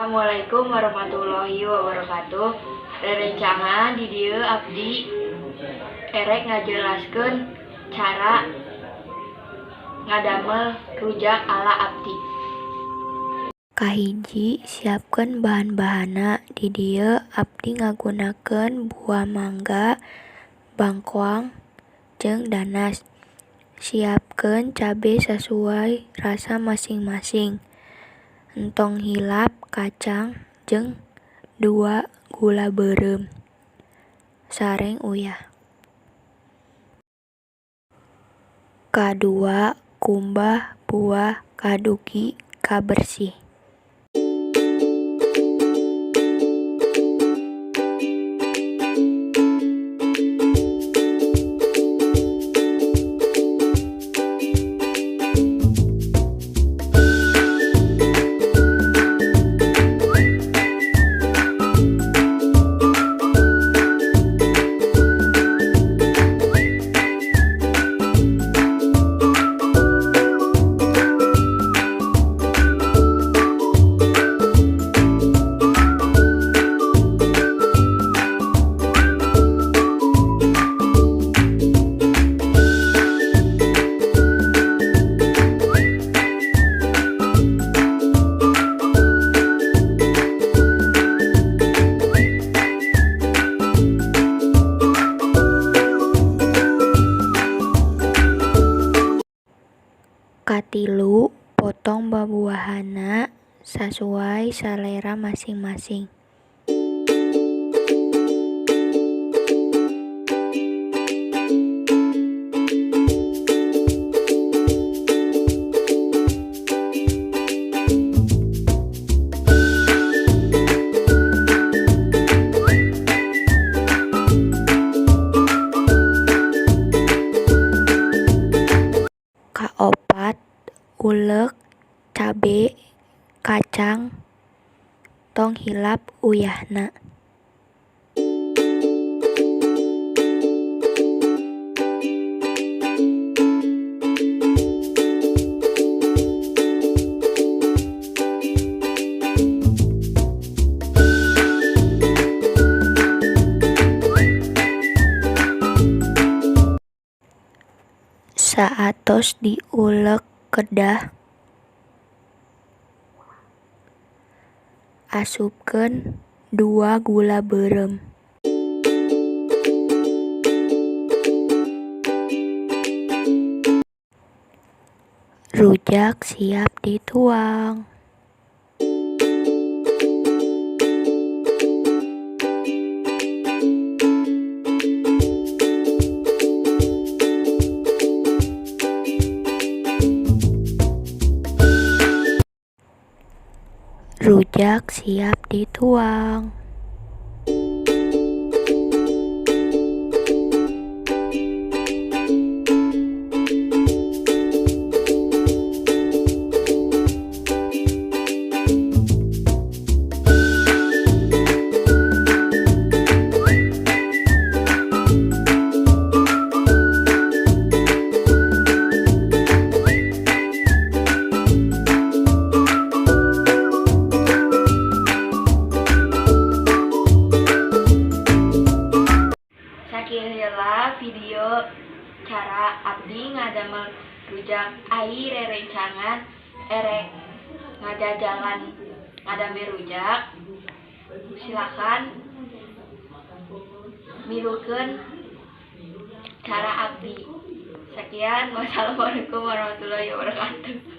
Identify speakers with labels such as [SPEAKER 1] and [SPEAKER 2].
[SPEAKER 1] Assalamualaikum warahmatullahi wabarakatuh. Rerencangan di dieu abdi erek ngajelaskeun cara ngadamel rujak ala abdi.
[SPEAKER 2] Kahiji, siapkeun bahan-bahanna. Di dieu abdi ngagunakeun buah mangga, bangkoang, jeung danas. Siapkeun cabe sesuai rasa masing-masing. Entong hilap kacang jeung 2 gula beureum. Sareng uyah. Kadua, kumbah buah kadugi kabersih. Katilu, potong buah-buahanna sesuai selera masing-masing. Kaopat, ulek, cabe, kacang, tong hilap uyahna. Saatos diulek kedah, asupkeun 2 gula beureum. Rujak siap dituang. Rujak siap dituang.
[SPEAKER 1] Sakiheula video cara abdi ngadamel rujak ai rerencangan erek ngajajalan ngadame rujak. Silakan milukeun cara abdi. Sekian, wassalamualaikum warahmatullahi wabarakatuh.